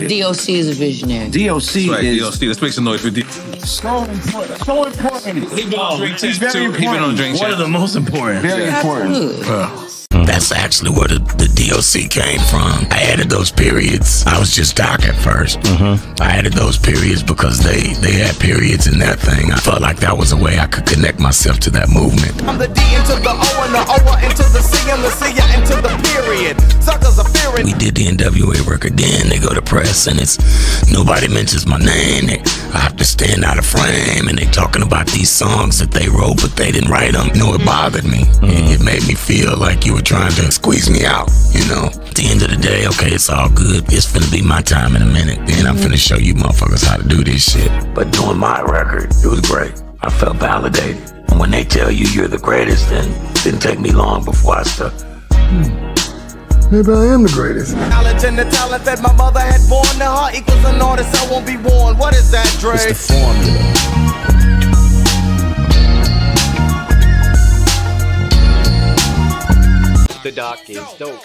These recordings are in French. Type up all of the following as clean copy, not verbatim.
underrated. DOC is a visionary. DOC right, is... DOC, let's make some noise for DOC. So important. He's been on Drink He's Champs very too. He's been on Drink One of Champs. the most important. Very important. That's actually where the DOC came from. I added those periods. I was just Doc at first. I added those periods because they had periods in that thing. I felt like that was a way I could connect myself to that movement. I'm the D into the O and the O into the C and the C into the period. Suckers are fearing. We did the NWA record, then they go to press and it's nobody mentions my name. I have to stand out of frame and they talking about these songs that they wrote but they didn't write them. No, it bothered me. It made me feel like you were trying to squeeze me out, you know. At the end of the day, okay, it's all good. It's finna be my time in a minute. Then I'm finna show you motherfuckers how to do this shit. But doing my record, it was great. I felt validated. And when they tell you you're the greatest, then it didn't take me long before I stuck. Maybe I am the greatest. Knowledge and the talent that my mother had born. The heart equals an artist, I won't be born. What is that, Dre? It's the formula. The Doc is dope.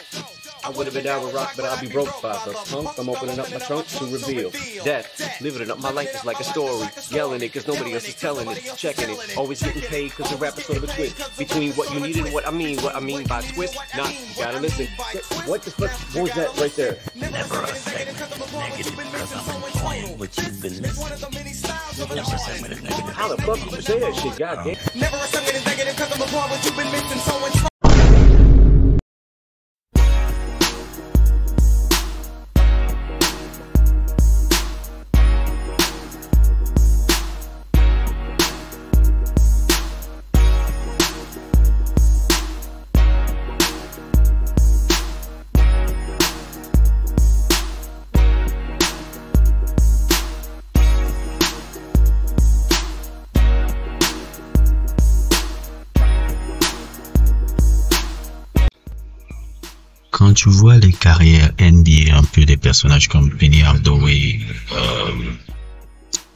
I would have been down with rock, but I'll be broke by the punk. I'm opening up my trunk to reveal death. Living it up, my life is like a story. Yelling it, cause nobody else is telling it. Checking it, always getting paid, cause the rap is sort of a twist between what you need and what I mean. What I mean by twist, nah, you gotta listen. What the fuck what was that right there? Never a segment of negative because I'm informed what you've been missing. Never a segment of negative. How the fuck did you say that shit? Goddamn. Never a second is negative cause I'm upon what you've been missing. So and so. Quand tu vois les carrières NBA un peu des personnages comme Penny Hardaway,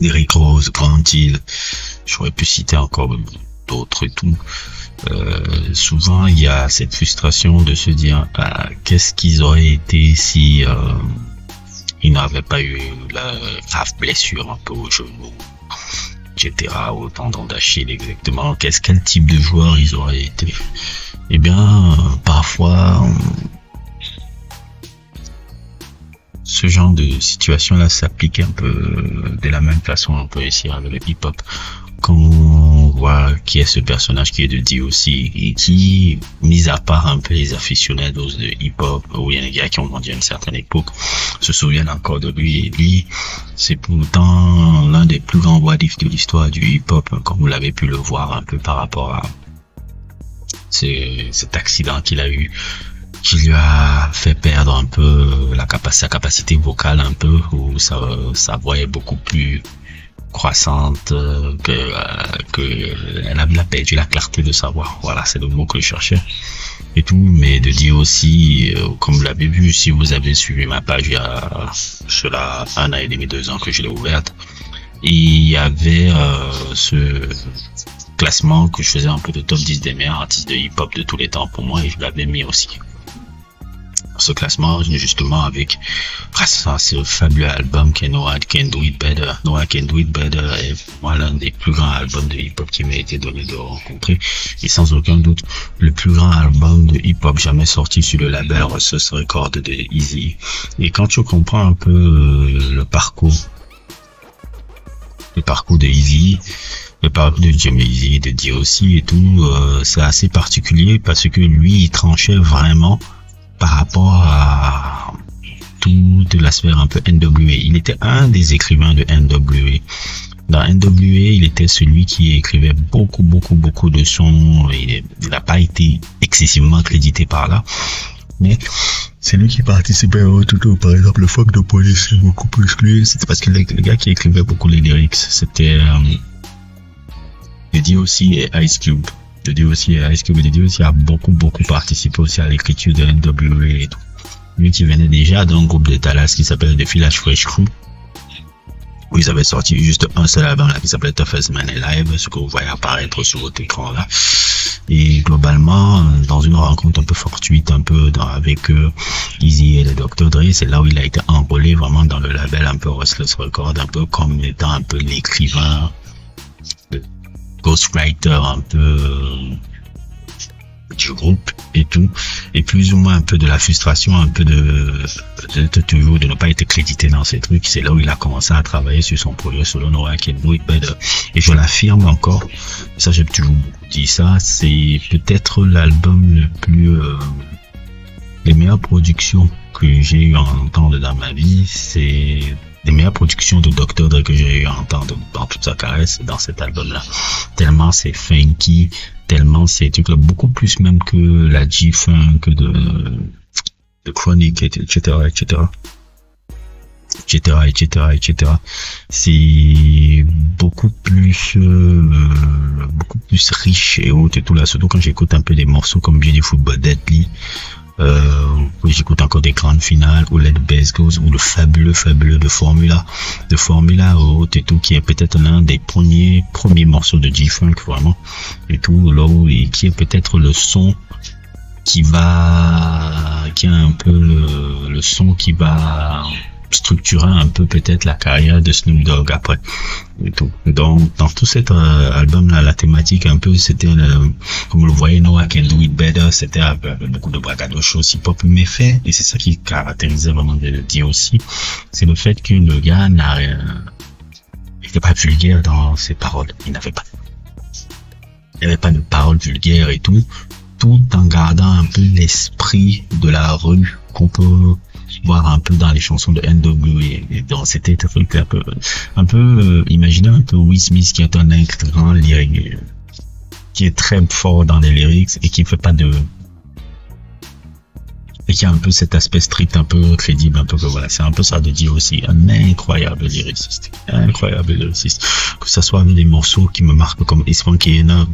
Derrick Rose, Grant Hill, j'aurais pu citer encore d'autres et tout, souvent il y a cette frustration de se dire qu'est-ce qu'ils auraient été si ils n'avaient pas eu la grave blessure un peu au genou, etc., au tendon d'Achille exactement, quel type de joueur ils auraient été. Eh bien, parfois, ce genre de situation-là s'applique un peu de la même façon, on peut essayer avec le hip-hop. Quand on voit qui est ce personnage qui est de DOC et qui, mis à part un peu les aficionados de hip-hop, où il y a des gars qui ont vendu à une certaine époque, se souviennent encore de lui. Et lui, c'est pourtant l'un des plus grands wadifs de l'histoire du hip-hop, comme vous l'avez pu le voir un peu par rapport à cet accident qu'il a eu, qui lui a fait perdre un peu sa capacité vocale un peu, où sa voix est beaucoup plus croissante, elle a perdu la clarté de sa voix. Voilà, c'est le mot que je cherchais et tout. Mais de dire aussi, comme vous l'avez vu, si vous avez suivi ma page il y a cela 1 an et demi, 2 ans que je l'ai ouverte, il y avait ce classement que je faisais un peu de top 10 des meilleurs artistes de hip-hop de tous les temps pour moi, et je l'avais mis aussi. Ce classement, justement, avec ce fabuleux album qui est Noah Can Do It Better. Noah Can Do It Better est l'un des plus grands albums de hip-hop qui m'a été donné de rencontrer. Et sans aucun doute, le plus grand album de hip-hop jamais sorti sur le label Russell's Records de Eazy. Et quand tu comprends un peu le parcours de Eazy, le parcours de Jay-Z, de DOC et tout, c'est assez particulier parce que lui, il tranchait vraiment par rapport à toute la sphère un peu NWA. Il était un des écrivains de NWA. Dans NWA, il était celui qui écrivait beaucoup de sons. Il n'a pas été excessivement crédité par là. Mais c'est lui qui participait au tout. Par exemple, le Fuck de Police, c'est beaucoup plus lui. C'était parce que le gars qui écrivait beaucoup les lyrics, c'était DOC et Ice Cube. De DOC et Ice Cube. De DOC a beaucoup participé aussi à l'écriture de NWA et tout. Lui qui venait déjà d'un groupe de Dallas qui s'appelle The Village Fresh Crew, où ils avaient sorti juste un seul album là qui s'appelait Toughest Man Alive, ce que vous voyez apparaître sur votre écran là. Et globalement, dans une rencontre un peu fortuite, avec Eazy et le Dr. Dre, c'est là où il a été enrôlé vraiment dans le un peu Restless Record, un peu comme étant un peu l'écrivain, le ghostwriter un peu du groupe et tout, et plus ou moins un peu de la frustration, un peu de ne pas être crédité dans ces trucs. C'est là où il a commencé à travailler sur son projet solo No I Can Do It Better. Et je l'affirme encore, ça j'ai toujours dit ça, c'est peut-être l'album le plus les meilleures productions que j'ai eu à entendre dans ma vie. C'est les meilleures productions de Dr. Dre que j'ai eu à entendre dans toute sa carrière, c'est dans cet album-là. Tellement c'est funky, tellement c'est truc là, beaucoup plus même que la G-Funk, de Chronic, etc. C'est beaucoup plus riche et autres et tout là, surtout quand j'écoute un peu des morceaux comme Beautiful But Deadly, j'écoute encore des grandes finales ou Let the Bass Goes ou le fabuleux de Formula haute et tout, qui est peut-être l'un des premiers morceaux de G-Funk vraiment et tout là, et qui est peut-être le son qui est un peu le son qui va structurer un peu peut-être la carrière de Snoop Dogg après et tout. Donc dans tout cet album là, la thématique un peu c'était comme vous le voyez, No I Can Do It Better, c'était avec beaucoup de bragadochos hip-hop, mais fait, et c'est ça qui caractérisait vraiment le dire aussi, c'est le fait que le gars il n'était pas vulgaire dans ses paroles, il n'y avait pas de paroles vulgaires et tout en gardant un peu l'esprit de la rue qu'on peut voir un peu dans les chansons de NWA. Et donc c'était un peu imaginez un peu Will Smith qui est un grand lyrique, qui est très fort dans les lyrics et qui fait pas et qui a un peu cet aspect strict, un peu crédible, un peu que voilà, c'est un peu ça de dire aussi, un incroyable lyriciste, que ça soit avec des morceaux qui me marquent comme It's Funky Enough.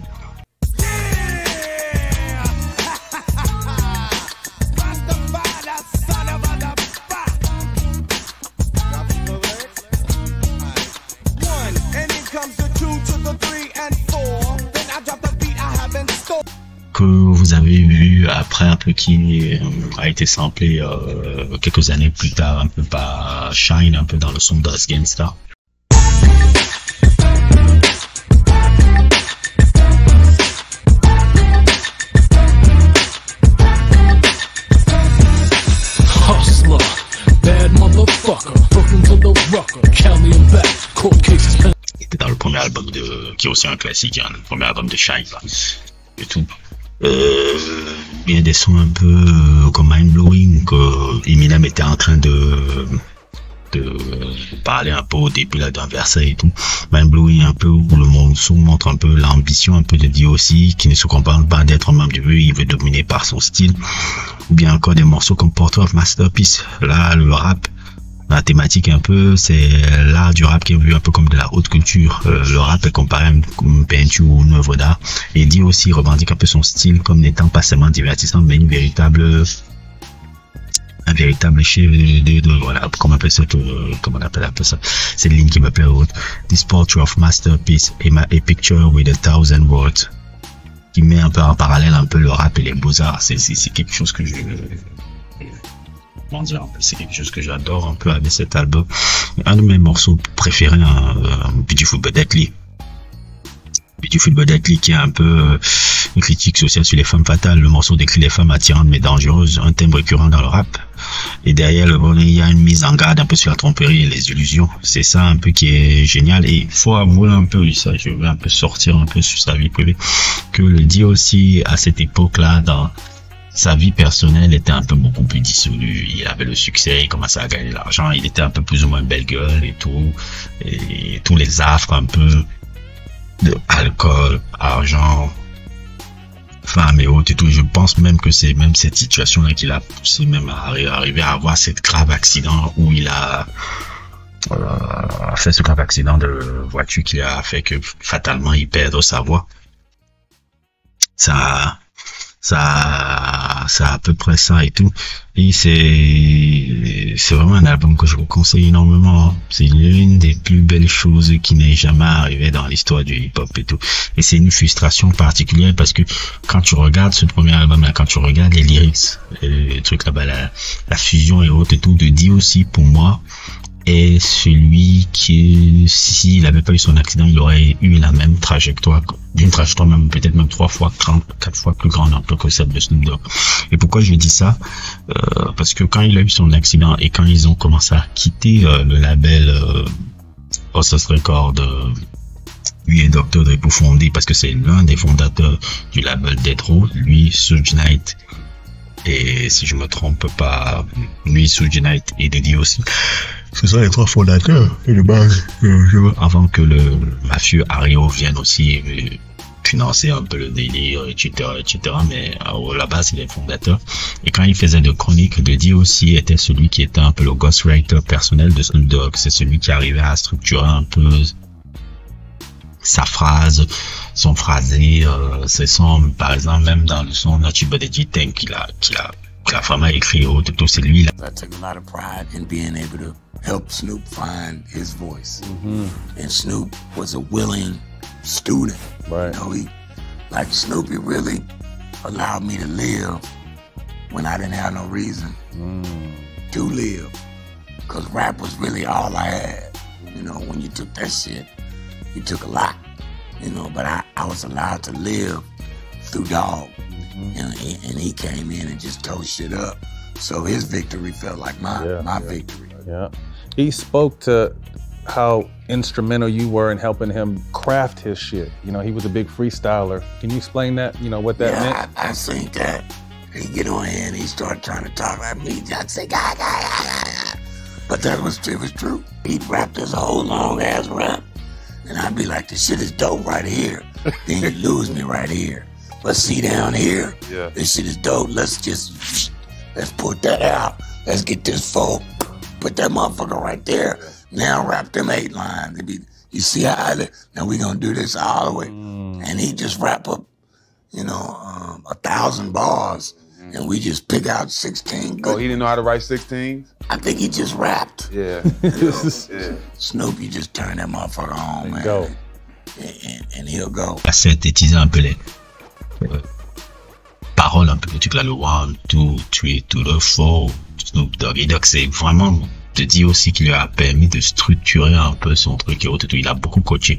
Que vous avez vu après un peu qui a été samplé quelques années plus tard un peu par Shine, un peu dans le son d'Us Gangsta. Hustler, bad motherfucker, Brooklyn to the rocker, Cali and back, court cases. C'était dans le premier album qui est aussi un classique, hein, le premier album de Shine là, et tout. Bien des sons un peu comme Mind Blowing, que Eminem était en train de parler un peu au début là d'un verset et tout. Mind Blowing un peu où le son montre un peu l'ambition un peu de D.O.C. qui ne se contente pas d'être un membre du jeu, il veut dominer par son style. Ou bien encore des morceaux comme Portrait of Masterpiece. Là le rap, la thématique un peu, c'est l'art du rap qui est vu un peu comme de la haute culture. Le rap est comparé à une peinture ou une œuvre d'art. Et dit aussi, revendique un peu son style comme n'étant pas seulement divertissant, mais un véritable chef de voilà, comment on appelle ça. C'est une ligne qui me plaît haute. This portrait of masterpiece a picture with 1,000 words. Qui met un peu en parallèle un peu le rap et les beaux-arts. C'est quelque chose que c'est quelque chose que j'adore un peu avec cet album. Un de mes morceaux préférés, Beautiful But Deadly. Beautiful But Deadly qui est un peu une critique sociale sur les femmes fatales. Le morceau décrit les femmes attirantes mais dangereuses, un thème récurrent dans le rap. Et derrière le volet, il y a une mise en garde un peu sur la tromperie et les illusions. C'est ça un peu qui est génial. Et il faut avouer un peu, ça, je vais un peu sortir un peu sur sa vie privée, que le dit aussi à cette époque-là, dans sa vie personnelle était un peu beaucoup plus dissolue. Il avait le succès, il commençait à gagner de l'argent, il était un peu plus ou moins belle gueule et tout. Et tous les affres un peu de alcool, argent, femmes et autres et tout. Je pense même que c'est même cette situation-là qui l'a poussé même à arriver à avoir cet grave accident où il a fait ce grave accident de voiture qui a fait que fatalement il perd sa voix. C'est à peu près ça et tout. Et c'est vraiment un album que je vous conseille énormément. C'est l'une des plus belles choses qui n'est jamais arrivée dans l'histoire du hip-hop et tout. Et c'est une frustration particulière parce que quand tu regardes ce premier album là, quand tu regardes les lyrics, les trucs là-bas, la fusion et autres et tout, de D.O.C. pour moi est celui qui, s'il n'avait pas eu son accident, il aurait eu la même trajectoire, d'une trajectoire même peut-être même 4 fois plus grande un peu que celle de Snoop Dogg. Et pourquoi je dis ça? Parce que quand il a eu son accident et quand ils ont commencé à quitter le label Ossos Records, lui et Dr. Dre pour fonder, parce que c'est l'un des fondateurs du label Death Row, lui, Suge Knight, et si je me trompe pas, lui, Suge Knight et Diddy aussi. Ce sont les 3 fondateurs de base. Avant que le mafieux Ario vienne aussi financer un peu le délire, etc., mais à la base, il est fondateur. Et quand il faisait de chroniques, Diddy aussi était celui qui était un peu le ghostwriter personnel de Snoop Dogg. C'est celui qui arrivait à structurer un peu sa phrase, son phrasé, ses sons, par exemple, même dans le son Not You But a G-Tank qu'il a vraiment écrit, tout c'est lui là. I took a lot of pride in being able to help Snoop find his voice. And Snoop was a willing student. Right. You know, Snoopy really allowed me to live when I didn't have no reason to live. Because rap was really all I had. You know, when you took that shit, you took a lot. You know, but I was allowed to live through Dog. You know, and he came in and just tore shit up. So his victory felt like my victory. Yeah. He spoke to how instrumental you were in helping him craft his shit. You know, he was a big freestyler. Can you explain that? You know, what that meant? I seen that. He'd get on here and he'd start trying to talk like me. I'd say, God. But it was true. He'd rap this whole long ass rap. And I'd be like, this shit is dope right here. Then you lose me right here. But see down here, this shit is dope. Let's put that out. Let's get this folk. Put that motherfucker right there. Now rap them 8 lines. You see how now we gonna do this all the way. And he just rap up, 1,000 bars. And we just pick out 16 good. Oh, he didn't know how to write 16s? I think he just rapped. Yeah. Snoop, you just turn that motherfucker on, man. Go. And he'll go. À synthétiser un peu les paroles, un peu le truc là, le 1, 2, 3, to the 4, Snoop Dogg. Et donc c'est vraiment te dire aussi qu'il lui a permis de structurer un peu son truc et autres. Il a beaucoup coaché.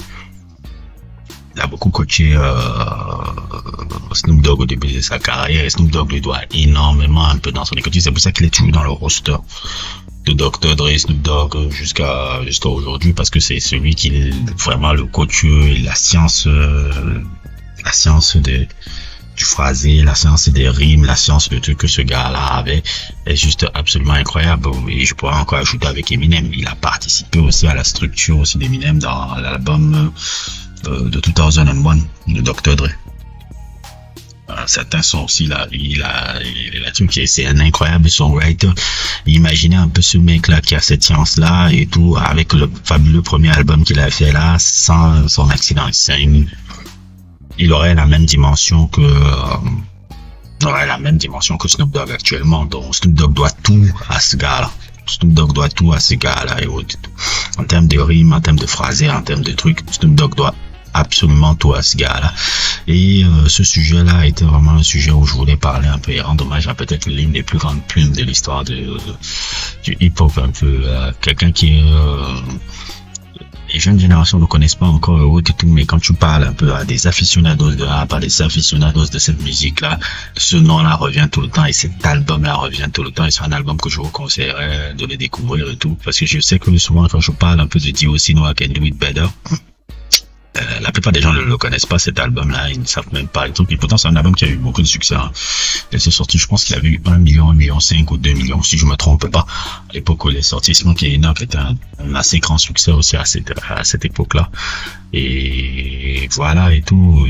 Snoop Dogg au début de sa carrière, et Snoop Dogg lui doit énormément un peu dans son écoute. C'est pour ça qu'il est toujours dans le roster de Dr. Dre, Snoop Dogg jusqu'à aujourd'hui, parce que c'est celui qui est vraiment le coach et la science du phrasé, la science des rimes, la science de truc que ce gars-là avait est juste absolument incroyable. Et je pourrais encore ajouter avec Eminem, il a participé aussi à la structure aussi d'Eminem dans l'album de 2001 de Dr. Dre. Certains sont aussi là, il a truc, c'est un incroyable songwriter. Imaginez un peu ce mec là qui a cette science là et tout, avec le fabuleux premier album qu'il a fait là, sans son accident. Il aurait la même dimension que Snoop Dogg actuellement. Donc Snoop Dogg doit tout à ce gars là. Et en termes de rimes, en termes de phrasé, en termes de trucs, Snoop Dogg doit absolument tout à ce gars-là. Et ce sujet-là était vraiment un sujet où je voulais parler un peu et rendre hommage à peut-être l'une des plus grandes plumes de l'histoire du hip-hop, un peu quelqu'un qui les jeunes générations ne connaissent pas encore et tout, mais quand tu parles un peu à des aficionados de rap, à des aficionados de cette musique-là, ce nom-là revient tout le temps et cet album-là revient tout le temps, et c'est un album que je vous conseillerais de le découvrir et tout, parce que je sais que souvent quand je parle un peu de D.O.C. No I Can Do It Better, la plupart des gens ne le connaissent pas, cet album-là, ils ne savent même pas et tout. Et pourtant, c'est un album qui a eu beaucoup de succès. Il s'est sorti, je pense qu'il avait eu 1 million, 1,5 million ou 2 millions, si je me trompe pas. À l'époque où il est sorti, Smoke Enough était un assez grand succès aussi à cette époque-là. Et voilà et tout.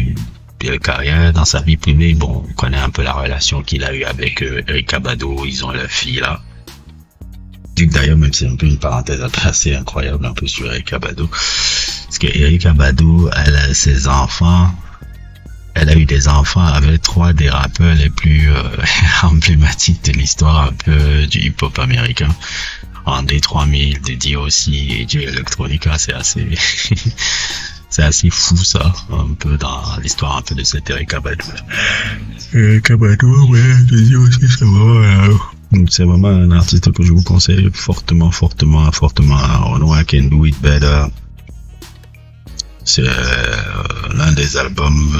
Belle carrière dans sa vie privée. Bon, on connaît un peu la relation qu'il a eu avec Erykah Badu. Ils ont leur fille là. D'ailleurs, même c'est un peu une parenthèse assez incroyable un peu sur Erykah Badu. Parce que Erykah Badu, elle a ses enfants, elle a eu des enfants avec 3 des rappeurs les plus emblématiques de l'histoire un peu du hip-hop américain. André 3000, Diddy aussi, et Jay Electronica, c'est assez fou ça, un peu dans l'histoire un peu de cette Erykah Badu. Erykah Badu, ouais, Diddy aussi, c'est vrai. C'est vraiment un artiste que je vous conseille fortement. No I Can Do It Better. C'est l'un des albums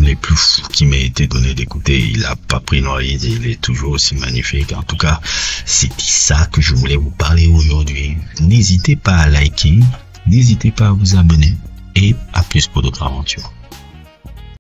les plus fous qui m'a été donné d'écouter. Il a pas pris noise, il est toujours aussi magnifique. En tout cas, c'était ça que je voulais vous parler aujourd'hui. N'hésitez pas à liker, n'hésitez pas à vous abonner et à plus pour d'autres aventures.